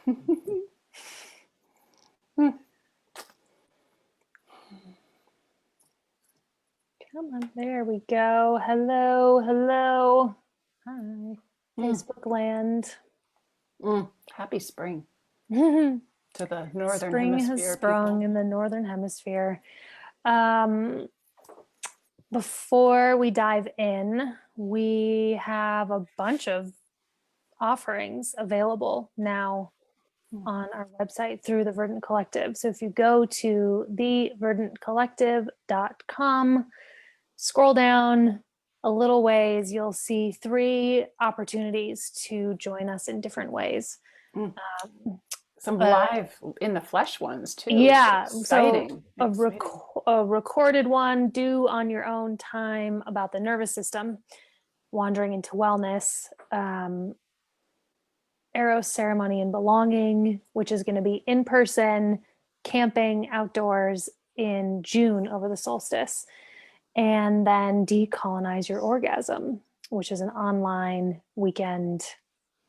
Come on, there we go. Hello, hello. Hi, Facebook land. Happy spring to the Northern Spring has Hemisphere sprung people. in the Northern Hemisphere. Um, Before we dive in, we have a bunch of offerings available now on our website through the Verdant Collective. So if you go to theverdantcollective.com, scroll down a little ways, you'll see 3 opportunities to join us in different ways. Some live in the flesh ones too. Yeah, Exciting. so Exciting. a recorded one, do on your own time, about the nervous system, wandering into wellness, Eros ceremony and belonging, which is going to be in person, camping outdoors in June over the solstice, and then Decolonize Your Orgasm, which is an online weekend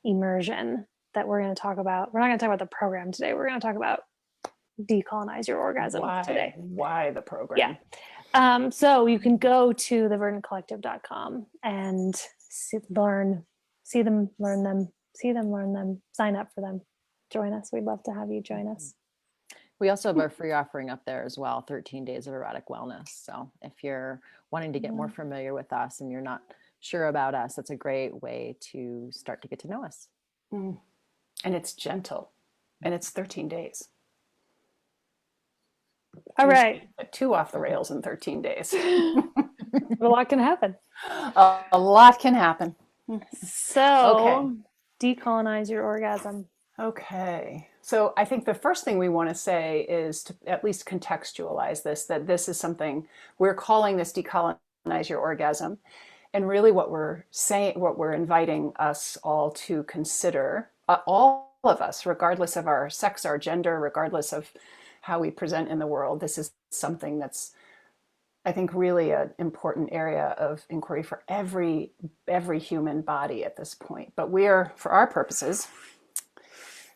immersion that we're going to talk about. We're not going to talk about the program today. We're going to talk about Decolonize Your Orgasm today. Why the program? Yeah. So you can go to theverdantcollective.com and see them, learn them, sign up for them. Join us. We'd love to have you join us. We also have our free offering up there as well, 13 days of erotic wellness. So if you're wanting to get more familiar with us and you're not sure about us, that's a great way to start to get to know us. And it's gentle, and it's 13 days. All right. 2 off the rails in 13 days. A lot can happen. A lot can happen. So, Decolonize Your Orgasm. Okay. So I think the first thing we want to say is to at least contextualize this, that this is something we're calling this Decolonize Your Orgasm. And really what we're saying, what we're inviting us all to consider, all of us, regardless of our sex, our gender, regardless of how we present in the world, this is something that's, I think, really an important area of inquiry for every human body at this point. But we are, for our purposes,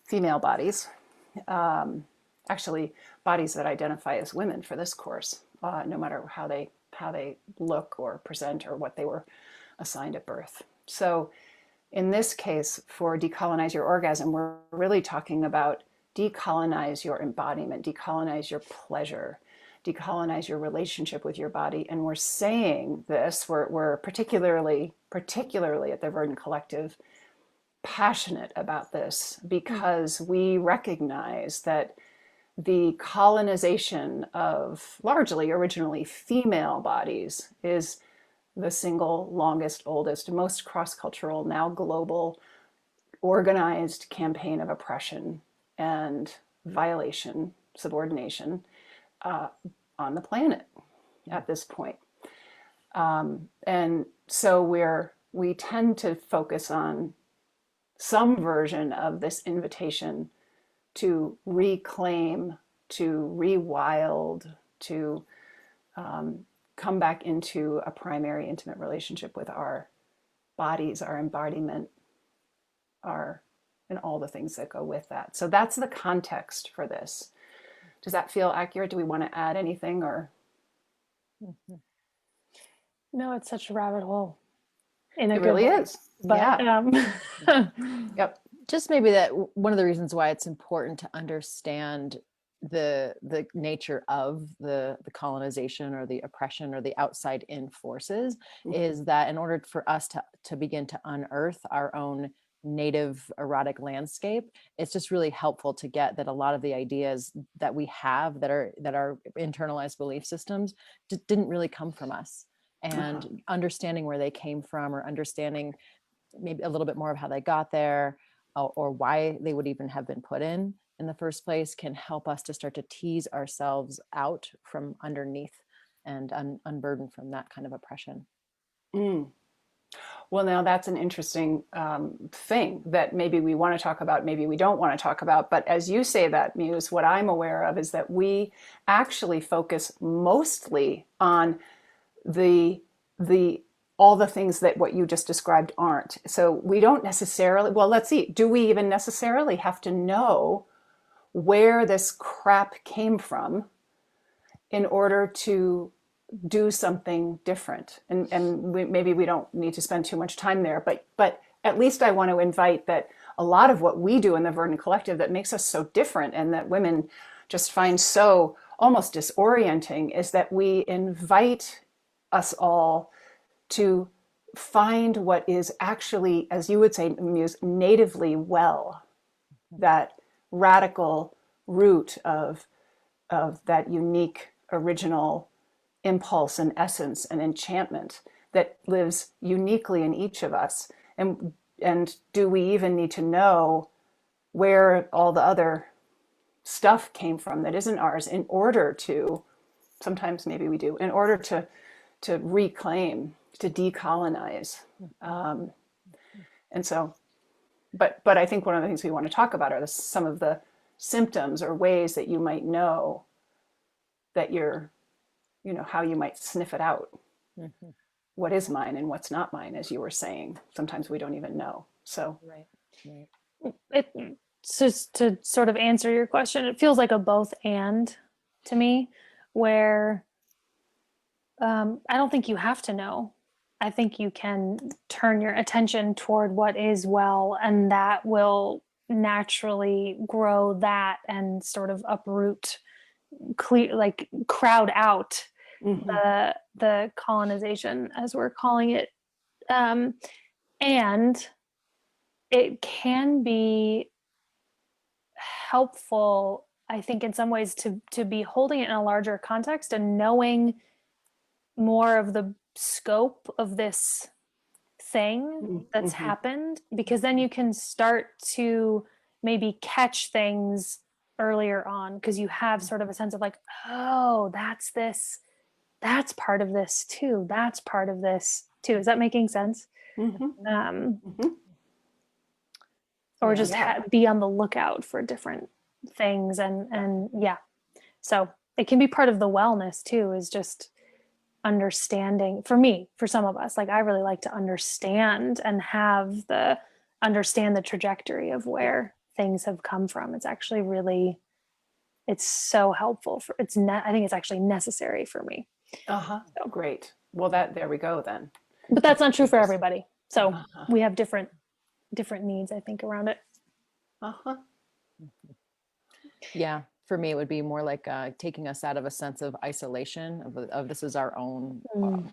female bodies, actually bodies that identify as women for this course, no matter how they look or present or what they were assigned at birth. So in this case, for Decolonize Your Orgasm, we're really talking about decolonize your embodiment, decolonize your pleasure, decolonize your relationship with your body. And we're saying this, we're particularly at the Verdant Collective, passionate about this because we recognize that the colonization of largely originally female bodies is the single longest, oldest, most cross-cultural, now global, organized campaign of oppression and violation, subordination on the planet at this point. And so we tend to focus on some version of this invitation to reclaim, to rewild, to come back into a primary intimate relationship with our bodies, our embodiment, and all the things that go with that. So that's the context for this. Does that feel accurate? Do we want to add anything or? No, it's such a rabbit hole. It really is. But, yeah. Yep. Just maybe that one of the reasons why it's important to understand the nature of the colonization or the oppression or the outside in forces is that in order for us to begin to unearth our own native erotic landscape, it's just really helpful to get that a lot of the ideas that we have that are internalized belief systems just didn't really come from us. And understanding where they came from, or understanding maybe a little bit more of how they got there, or why they would even have been put in the first place, can help us to start to tease ourselves out from underneath and unburden from that kind of oppression. Well, now that's an interesting thing that maybe we want to talk about, maybe we don't want to talk about. But as you say that, Muse, what I'm aware of is that we actually focus mostly on the all the things that what you just described aren't. So we don't necessarily, well, let's see, do we even necessarily have to know where this crap came from in order to do something different? And maybe we don't need to spend too much time there, but at least I want to invite that a lot of what we do in the Verdant Collective that makes us so different and that women just find so almost disorienting is that we invite us all to find what is actually, as you would say, Muse, natively well, that radical root of that unique original impulse and essence and enchantment that lives uniquely in each of us. And do we even need to know where all the other stuff came from that isn't ours in order to, sometimes maybe we do, in order to reclaim, to decolonize. And so, but I think one of the things we want to talk about are some of the symptoms or ways that you might know that you're, how you might sniff it out. Mm-hmm. What is mine and what's not mine, as you were saying. Sometimes we don't even know. So, right. Just to sort of answer your question, it feels like a both and to me, where I don't think you have to know. I think you can turn your attention toward what is well, and that will naturally grow that and sort of uproot, crowd out mm-hmm. the colonization, as we're calling it. And it can be helpful, I think, in some ways to be holding it in a larger context and knowing more of the scope of this thing that's mm-hmm. happened, because then you can start to maybe catch things earlier on, because you have sort of a sense of like, oh, that's part of this too, that's part of this too. Is that making sense? Mm-hmm. Mm-hmm. Or just be on the lookout for different things, and yeah, so it can be part of the wellness too, is just understanding. For some of us, like, I really like to understand and understand the trajectory of where things have come from. It's actually really, it's so helpful I think it's actually necessary for me. So great. Well, there we go then. But that's not true for everybody. So we have different needs, I think, around it. Yeah. For me, it would be more like taking us out of a sense of isolation of this is our own,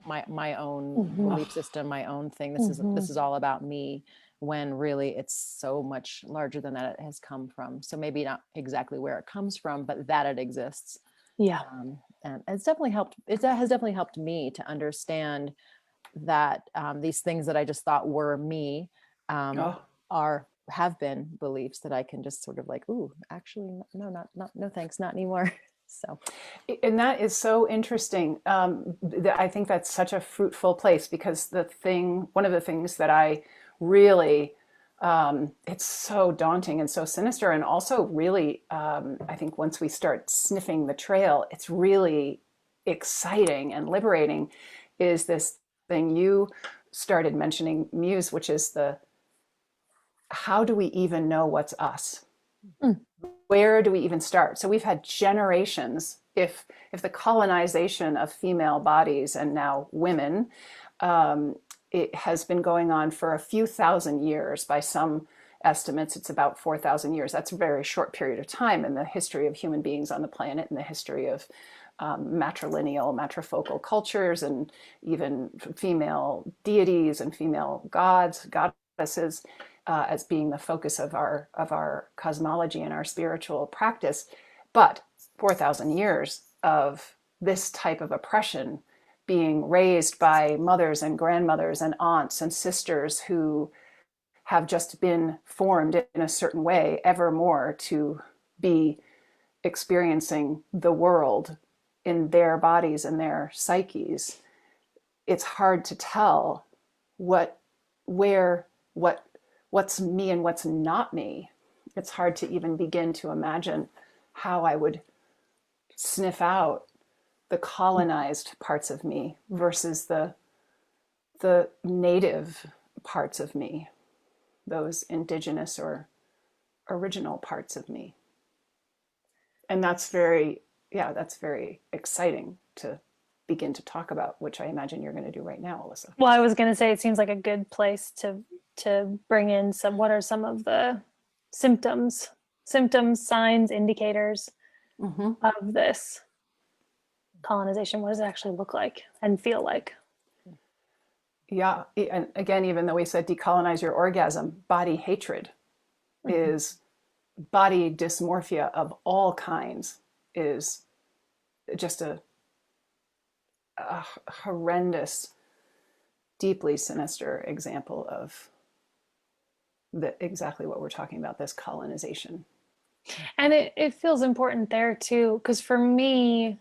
my own mm-hmm. belief system, my own thing. This is all about me, when really it's so much larger than that it has come from. So maybe not exactly where it comes from, but that it exists. Yeah. And it's definitely helped. It has definitely helped me to understand that these things that I just thought were me have been beliefs that I can just sort of like, ooh, actually, no, thanks, not anymore. So, and that is so interesting. I think that's such a fruitful place, because one of the things that I really, it's so daunting and so sinister, and also really, I think once we start sniffing the trail, it's really exciting and liberating, is this thing you started mentioning, Muse, which is how do we even know what's us? Where do we even start? So we've had generations, if the colonization of female bodies and now women, it has been going on for a few thousand years. By some estimates, it's about 4,000 years. That's a very short period of time in the history of human beings on the planet, in the history of matrifocal cultures, and even female deities and female goddesses, as being the focus of our cosmology and our spiritual practice. But 4,000 years of this type of oppression, being raised by mothers and grandmothers and aunts and sisters who have just been formed in a certain way, evermore to be experiencing the world in their bodies and their psyches. It's hard to tell what's me and what's not me. It's hard to even begin to imagine how I would sniff out the colonized parts of me versus the the native parts of me, those indigenous or original parts of me. And that's very exciting to begin to talk about, which I imagine you're going to do right now, Alyssa. Well, I was going to say it seems like a good place to bring in what are some of the symptoms, signs, indicators of this colonization. What does it actually look like and feel like? Yeah. And again, even though we said decolonize your orgasm, body hatred is body dysmorphia of all kinds is just a horrendous, deeply sinister example of exactly what we're talking about, this colonization. And it feels important there too, because for me,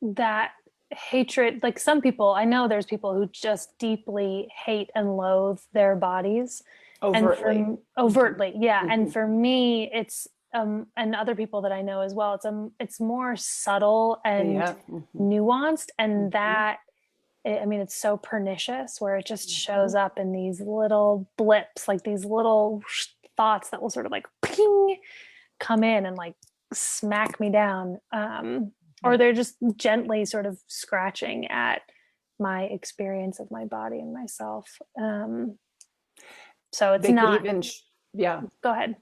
that hatred, like some people, I know there's people who just deeply hate and loathe their bodies. Overtly. And overtly, yeah. And for me, it's and other people that I know as well, it's more subtle and nuanced, and that I mean, it's so pernicious where it just shows up in these little blips, like these little thoughts that will sort of like ping, come in and like smack me down. Or they're just gently sort of scratching at my experience of my body and myself. So it's they not. Could even, yeah. Go ahead.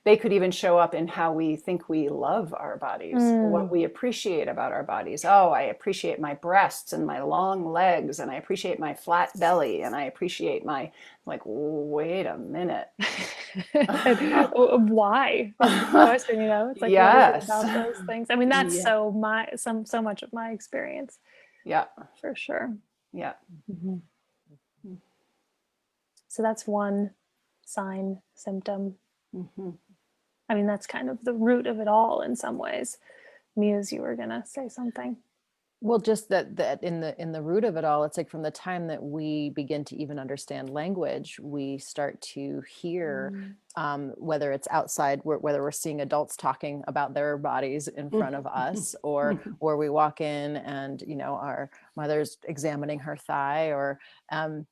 They could even show up in how we think we love our bodies, what we appreciate about our bodies. Oh, I appreciate my breasts and my long legs, and I appreciate my flat belly, and I appreciate my, like, wait a minute. Why? Is the question, you know? It's like, Yes. what is it about those things? I mean, that's so much of my experience. Yeah. For sure. Yeah. So that's one sign, symptom. I mean, that's kind of the root of it all in some ways. Muse, you were gonna say something. Well, just that in the root of it all, it's like from the time that we begin to even understand language, we start to hear, whether it's outside, whether we're seeing adults talking about their bodies in front of us, or we walk in and, you know, our mother's examining her thigh, or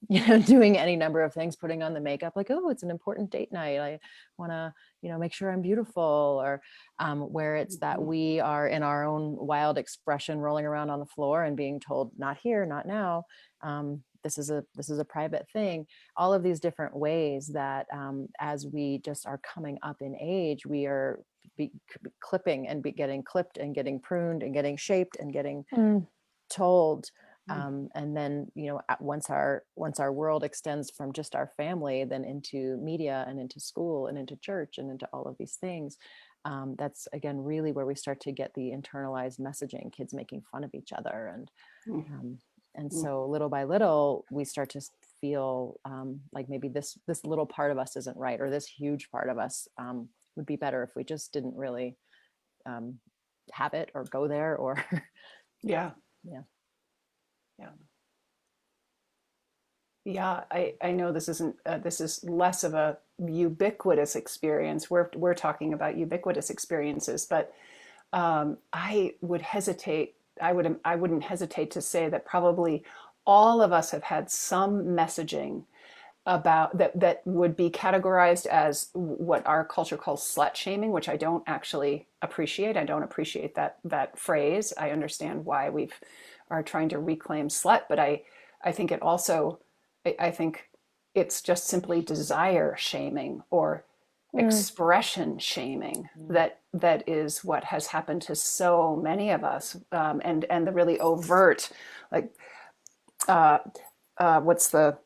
you know, doing any number of things, putting on the makeup, like, oh, it's an important date night, I want to, you know, make sure I'm beautiful, or where it's that we are in our own wild expression, rolling around on the floor and being told, not here, not now. This is a private thing. All of these different ways that as we just are coming up in age, we are clipping and getting clipped and getting pruned and getting shaped and getting told. And then, you know, once our world extends from just our family, then into media and into school and into church and into all of these things, that's again really where we start to get the internalized messaging, kids making fun of each other, and so little by little we start to feel like maybe this little part of us isn't right, or this huge part of us would be better if we just didn't really have it or go there, or Yeah. I know this isn't this is less of a ubiquitous experience. We're talking about ubiquitous experiences, but I wouldn't hesitate to say that probably all of us have had some messaging about that would be categorized as what our culture calls slut shaming, which I don't actually appreciate. I don't appreciate that phrase. I understand why we are trying to reclaim slut, but I think it also, I think it's just simply desire shaming or expression shaming that is what has happened to so many of us, and the really overt, like what's the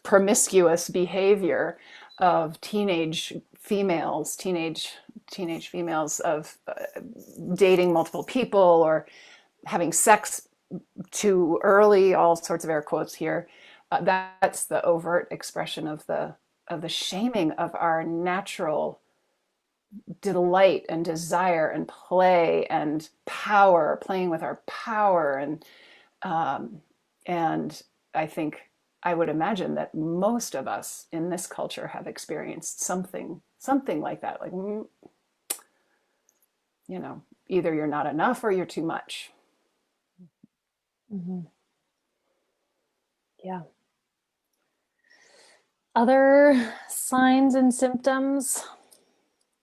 promiscuous behavior of teenage females of dating multiple people or having sex too early, all sorts of air quotes here. That's the overt expression of the shaming of our natural delight and desire and play and power, playing with our power, and I think I would imagine that most of us in this culture have experienced something like that, like, you know, either you're not enough or you're too much. Mhm. Yeah. Other signs and symptoms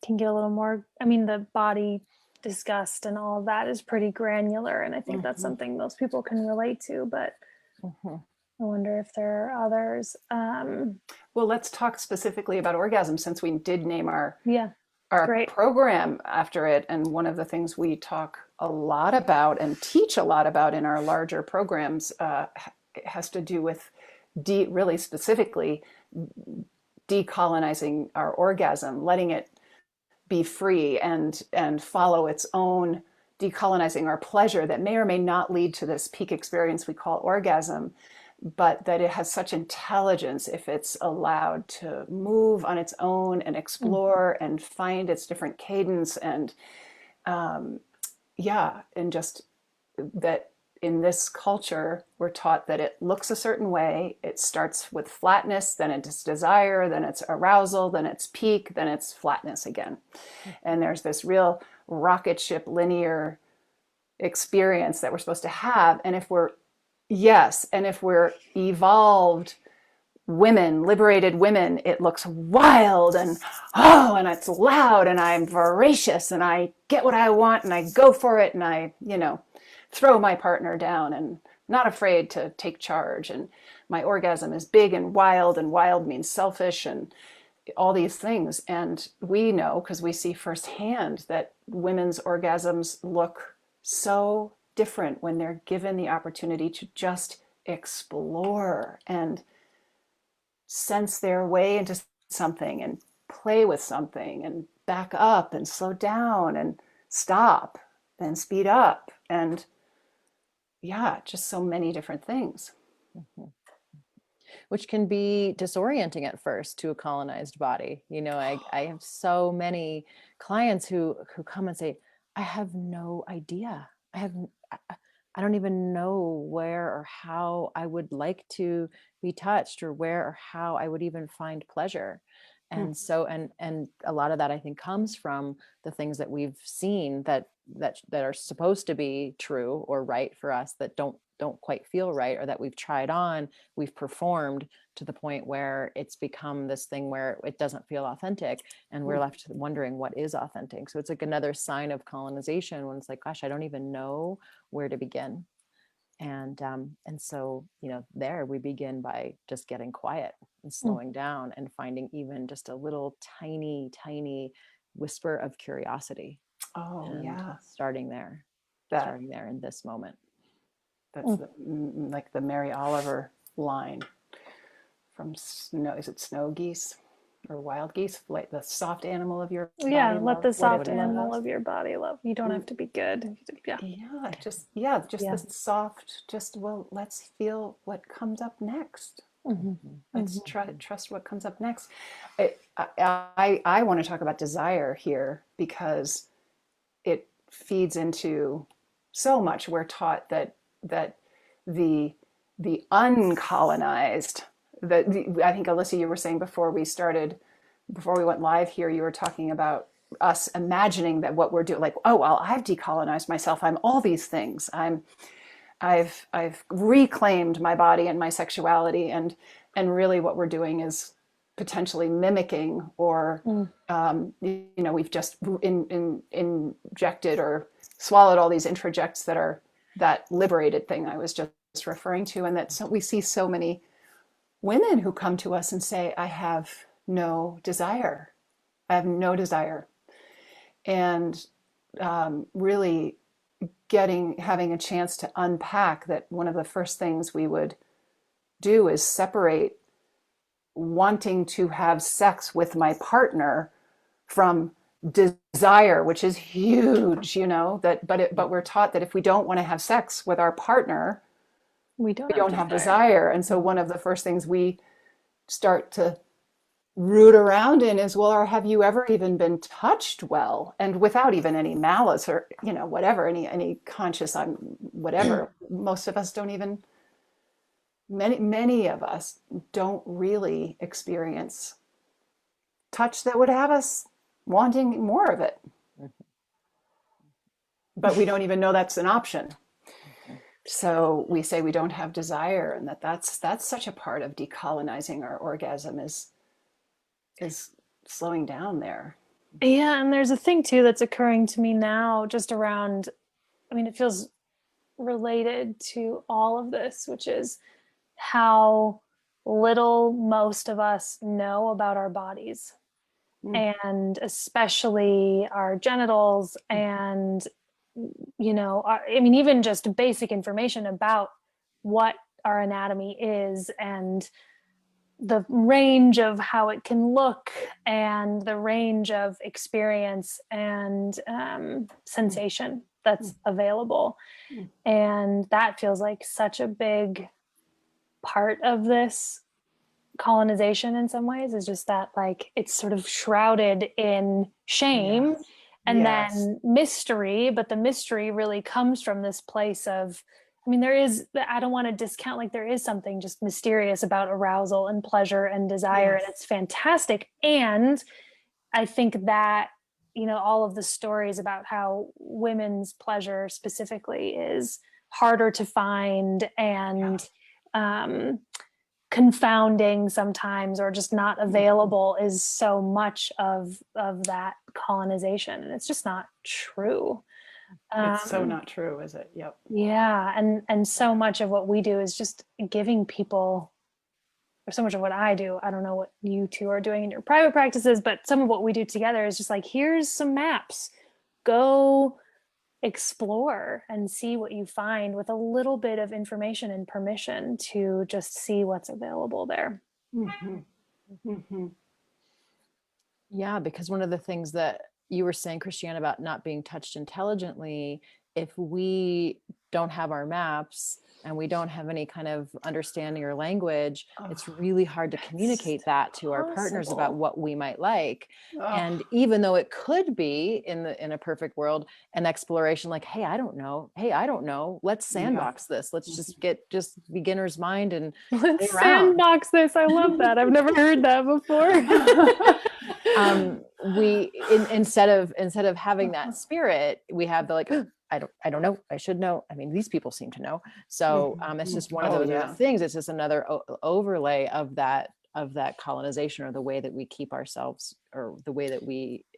can get a little more, I mean, the body disgust and all of that is pretty granular. And I think that's something most people can relate to, but I wonder if there are others. Well, let's talk specifically about orgasm, since we did name Yeah, our great. program after it. And one of the things we talk a lot about and teach a lot about in our larger programs has to do with really specifically decolonizing our orgasm, letting it be free and follow its own, decolonizing our pleasure that may or may not lead to this peak experience we call orgasm, but that it has such intelligence if it's allowed to move on its own and explore and find its different cadence. And and just that in this culture, we're taught that it looks a certain way. It starts with flatness, then it's desire, then it's arousal, then it's peak, then it's flatness again. And there's this real rocket ship linear experience that we're supposed to have. And if we're evolved women, liberated women, it looks wild and and it's loud and I'm voracious and I get what I want and I go for it and I, throw my partner down and not afraid to take charge. And my orgasm is big and wild means selfish and all these things. And we know, because we see firsthand, that women's orgasms look so different when they're given the opportunity to just explore and sense their way into something and play with something and back up and slow down and stop and speed up and just so many different things. Which can be disorienting at first to a colonized body. I have so many clients who come and say, I have no idea. I don't even know where or how I would like to be touched, or where or how I would even find pleasure. And so, and a lot of that I think comes from the things that we've seen that are supposed to be true or right for us that don't quite feel right, or that we've tried on, we've performed to the point where it's become this thing where it doesn't feel authentic, and we're left wondering what is authentic. So it's like another sign of colonization, when it's like, gosh, I don't even know where to begin. And so, there we begin by just getting quiet and slowing down and finding even just a little tiny whisper of curiosity. Starting there in this moment. That's like the Mary Oliver line from Snow. Is it Snow Geese or Wild Geese? Like the soft animal of your body. Yeah, let the soft animal of your body love. You don't have to be good. Just this soft. Let's feel what comes up next. Let's trust what comes up next. I want to talk about desire here, because it feeds into so much. We're taught that the uncolonized, I think, Alyssa, you were saying before we went live here, you were talking about us imagining that what we're doing, like, oh, well, I've decolonized myself. I'm all these things. I've reclaimed my body and my sexuality, and really what we're doing is potentially mimicking, or we've just injected or swallowed all these introjects that are that liberated thing I was just referring to. And that we see so many women who come to us and say, I have no desire. I have no desire. And really having a chance to unpack that. One of the first things we would do is separate wanting to have sex with my partner from desire, which is huge, but we're taught that if we don't want to have sex with our partner, we don't have desire. And so one of the first things we start to root around in is, well, have you ever even been touched well, and without even any malice or whatever, any conscious whatever. Most of us don't even, many of us don't really experience touch that would have us wanting more of it. But we don't even know that's an option. So we say we don't have desire, and that's such a part of decolonizing our orgasm is slowing down there. Yeah, and there's a thing too that's occurring to me now just around, I mean, it feels related to all of this, which is how little most of us know about our bodies, Mm. and especially our genitals, and I mean, even just basic information about what our anatomy is, and the range of how it can look, and the range of experience and sensation that's available. Mm. And that feels like such a big part of this colonization in some ways, is just that, like, it's sort of shrouded in shame Yes. and Yes. then mystery, but the mystery really comes from this place of, I mean, I don't want to discount, like, there is something just mysterious about arousal and pleasure and desire, and Yes. it's fantastic. And I think that, all of the stories about how women's pleasure specifically is harder to find, and um, confounding sometimes, or just not available, is so much of that colonization, and it's just not true. It's so um not true, is it? Yep. yeah, and so much of what we do is just giving people, or so much of what I do, I don't know what you two are doing in your private practices, but some of what we do together is just like, here's some maps, go explore and see what you find, with a little bit of information and permission to just see what's available there. Mm-hmm. Mm-hmm. Yeah, because one of the things that you were saying, Christiane, about not being touched intelligently, if we don't have our maps and we don't have any kind of understanding or language, it's Oh, really hard to that's communicate that to our partners about Possible. what we might like. oh, And even though it could be in a perfect world, an exploration like, hey, I don't know. Hey, I don't know. Let's yeah. sandbox this. Let's just get just beginner's mind and play Let's around. sandbox this. I love that. I've never heard that before. Instead of having that spirit, we have the like, I don't know, I should know. I mean, these people seem to know. So it's just one of Oh those other yeah. things. It's just another overlay of that colonization, or the way that we keep ourselves, or the way that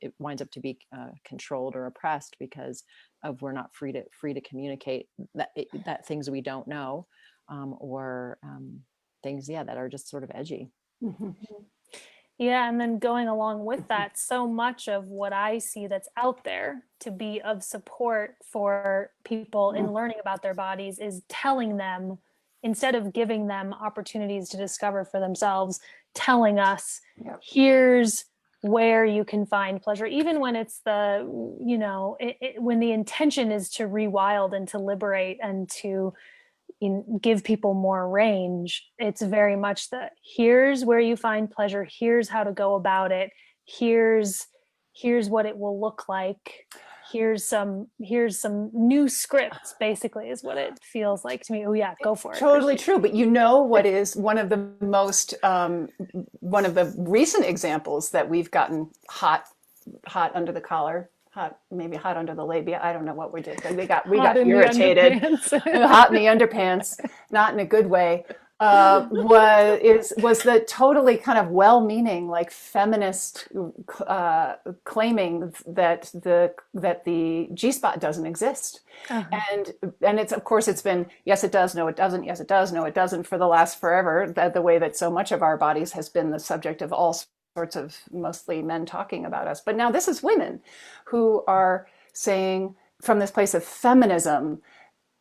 it winds up to be controlled or oppressed, because of we're not free to communicate that things we don't know, or things, yeah, that are just sort of edgy. Mm-hmm. Yeah, and then going along with that, so much of what I see that's out there to be of support for people in learning about their bodies is telling them, instead of giving them opportunities to discover for themselves, telling us, Yep. here's where you can find pleasure, even when it's when the intention is to rewild and to liberate and to give people more range. It's very much here's where you find pleasure, here's how to go about it, here's what it will look like, here's some new scripts, basically, is what it feels like to me. Oh yeah, go for it. Totally true. But what is one of the most one of the recent examples that we've gotten hot under the collar, maybe hot under the labia. I don't know what we did. We got irritated, hot in the underpants, not in a good way. Was the totally kind of well-meaning, like, feminist claiming that the G-spot doesn't exist. And it's, of course, it's been, yes it does, no it doesn't, yes it does, no it doesn't, for the last forever, the way that so much of our bodies has been the subject of all sorts of mostly men talking about us. But now this is women who are saying, from this place of feminism,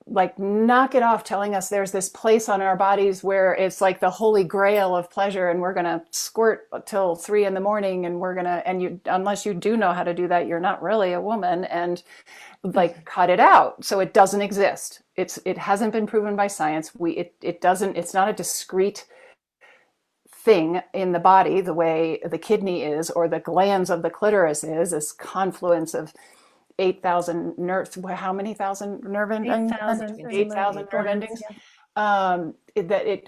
like, knock it off telling us there's this place on our bodies where it's like the holy grail of pleasure, and we're going to squirt till 3 a.m, and you, unless you do know how to do that, you're not really a woman, and like, cut it out. So it doesn't exist. It hasn't been proven by science. It's not a discrete thing in the body the way the kidney is, or the glands of the clitoris is, this confluence of 8,000 nerves. How many thousand nerve endings? 8,000 nerve endings.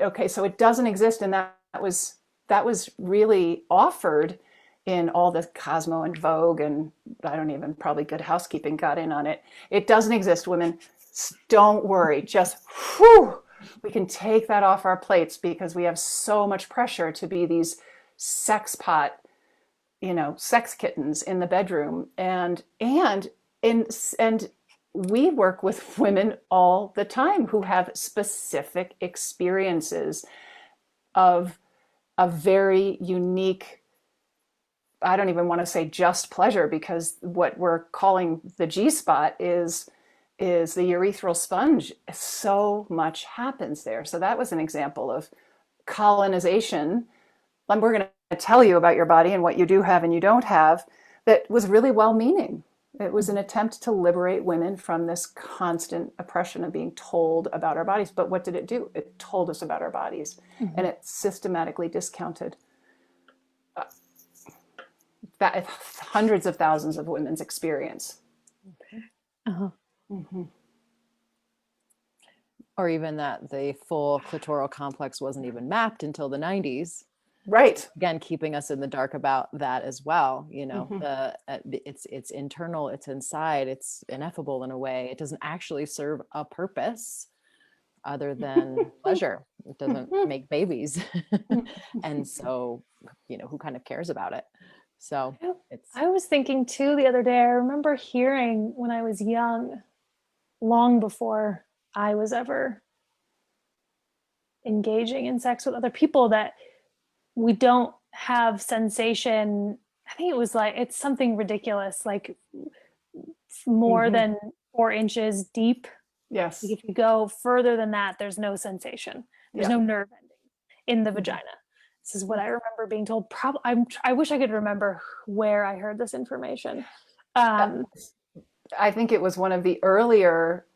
Okay, so it doesn't exist, and that was really offered in all the Cosmo and Vogue, and I don't even, probably Good Housekeeping got in on it. It doesn't exist, women. Don't worry, just whew, we can take that off our plates because we have so much pressure to be these sex pot, sex kittens in the bedroom. And we work with women all the time who have specific experiences of a very unique, I don't even want to say just pleasure, because what we're calling the G spot is the urethral sponge. So much happens there. So that was an example of colonization. And we're going to tell you about your body and what you do have and you don't have, that was really well-meaning. It was an attempt to liberate women from this constant oppression of being told about our bodies. But what did it do? It told us about our bodies, and it systematically discounted that hundreds of thousands of women's experience. Okay. Uh-huh. Mm-hmm. Or even that the full clitoral complex wasn't even mapped until the 90s. Right. Again, keeping us in the dark about that as well. It's internal, it's inside, it's ineffable in a way. It doesn't actually serve a purpose other than pleasure. It doesn't make babies. And so, who kind of cares about it? So I was thinking too the other day, I remember hearing when I was young, long before I was ever engaging in sex with other people, that we don't have sensation. I think it was like, it's something ridiculous, like more than 4 inches deep. Yes. Like if you go further than that, there's no sensation. There's no nerve ending in the vagina. This is what I remember being told. I wish I could remember where I heard this information. I think it was one of the earlier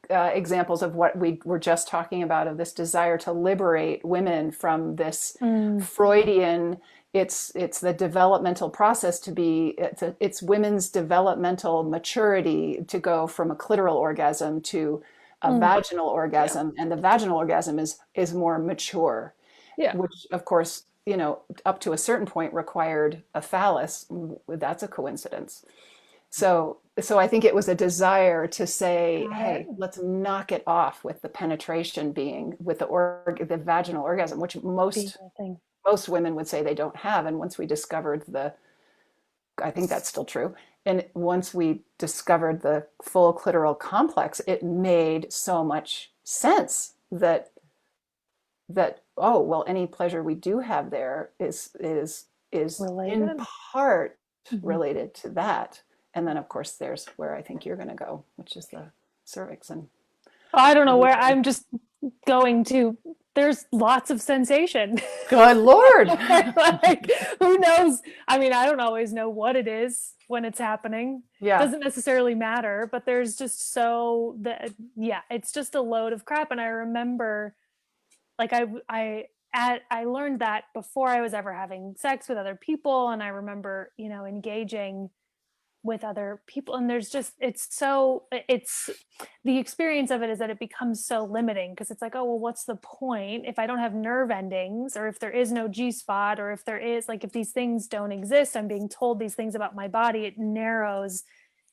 examples of what we were just talking about, of this desire to liberate women from this Freudian. It's the developmental process to be. It's women's developmental maturity to go from a clitoral orgasm to a vaginal orgasm, and the vaginal orgasm is more mature. Yeah. Which, of course, up to a certain point required a phallus. That's a coincidence. So I think it was a desire to say, hey, let's knock it off with the penetration being, with the vaginal orgasm, which most women would say they don't have. And once we discovered I think that's still true. And once we discovered the full clitoral complex, it made so much sense that oh, well, any pleasure we do have there is related. In part related to that. And then, of course, there's where I think you're going to go, which is the cervix. And I don't know where I'm just going to. There's lots of sensation. Good Lord. Like, who knows? I mean, I don't always know what it is when it's happening. Yeah. It doesn't necessarily matter, but there's just it's just a load of crap. And I remember, like, I learned that before I was ever having sex with other people. And I remember, engaging with other people, and there's just, it's the experience of it is that it becomes so limiting, because it's like, oh, well, what's the point if I don't have nerve endings, or if there is no G spot, or if there is, like, if these things don't exist, I'm being told these things about my body. It narrows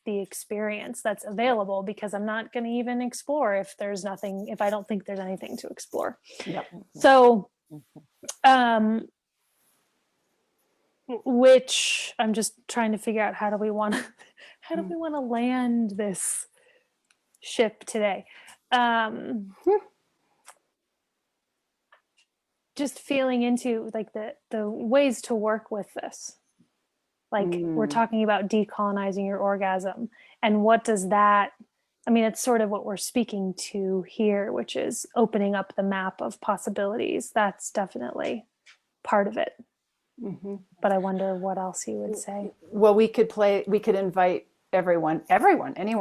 the experience that's available, because I'm not going to even explore if I don't think there's anything to explore. Yep. So which I'm just trying to figure out, how do we want to land this ship today? Just feeling into, like, the ways to work with this. Like, we're talking about decolonizing your orgasm, and what does that, I mean, it's sort of what we're speaking to here, which is opening up the map of possibilities. That's definitely part of it. But I wonder what else he would say. Well, we could invite anyone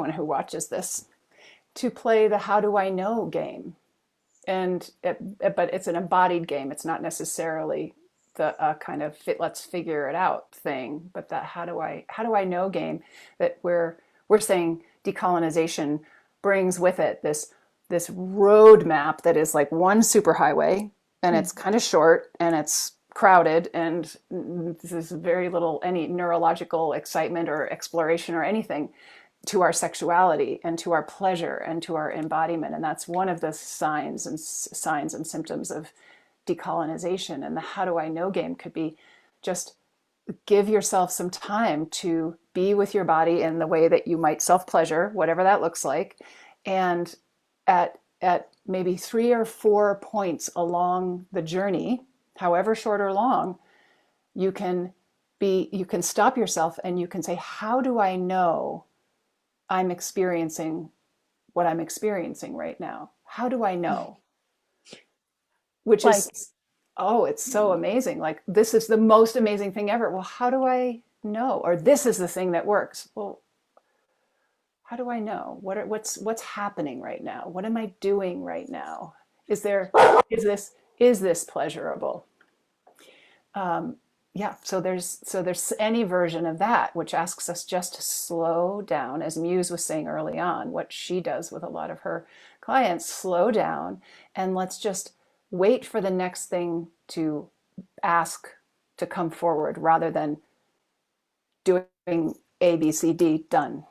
who watches this to play the how do I know game. But it's an embodied game. It's not necessarily the kind of let's figure it out thing, but that how do I know game, that we're saying decolonization brings with it this roadmap that is like one superhighway, and it's kind of short, and it's crowded, and there's very little any neurological excitement or exploration or anything. to our sexuality and to our pleasure and to our embodiment. And that's one of the signs and symptoms of decolonization. And the how do I know game could be just give yourself some time to be with your body in the way that you might self-pleasure, whatever that looks like. And at maybe 3 or 4 points along the journey, however short or long, you can stop yourself and you can say, how do I know I'm experiencing what I'm experiencing right now? How do I know? Which Like, is, oh, it's so amazing. Like, this is the most amazing thing ever. Well, how do I know? Or this is the thing that works. Well, how do I know? What's happening right now? What am I doing right now? Is this pleasurable? Yeah, so there's any version of that which asks us just to slow down, as Muse was saying early on, what she does with a lot of her clients, slow down, and let's just wait for the next thing to ask to come forward rather than doing A, B, C, D, done.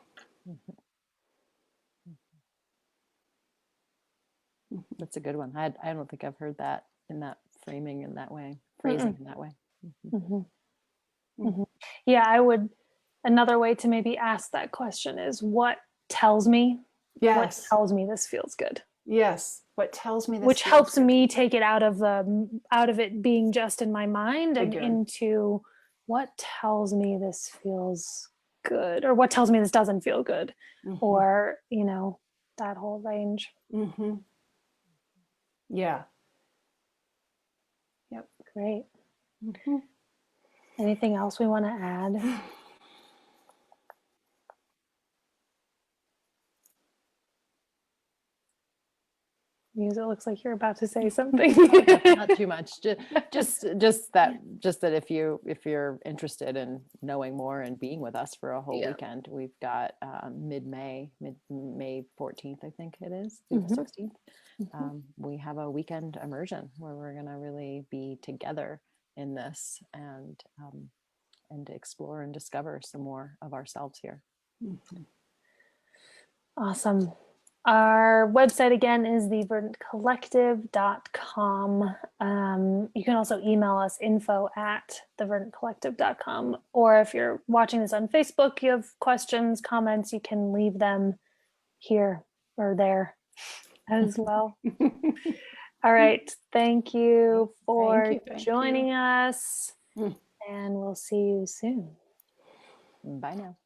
That's a good one. I don't think I've heard that in that framing in that way, phrasing in that way. Yeah, another way to maybe ask that question is what tells me this feels good. Yes. What tells me this Which feels helps good. me take it out of it being just in my mind and into what tells me this feels good, or what tells me this doesn't feel good, or that whole range. Yeah. Yep. Great. Anything else we want to add? Muse, it looks like you're about to say something. Not too much. Just that if you're interested in knowing more and being with us for a whole weekend, we've got May 14th, I think it is, through the 16th. We have a weekend immersion where we're going to really be together in this and explore and discover some more of ourselves here. Awesome. Our website again is theverdantcollective.com. You can also email us info@theverdantcollective.com. Or if you're watching this on Facebook, you have questions, comments, you can leave them here or there as well. All right. Thank you for joining us. And we'll see you soon. Bye now.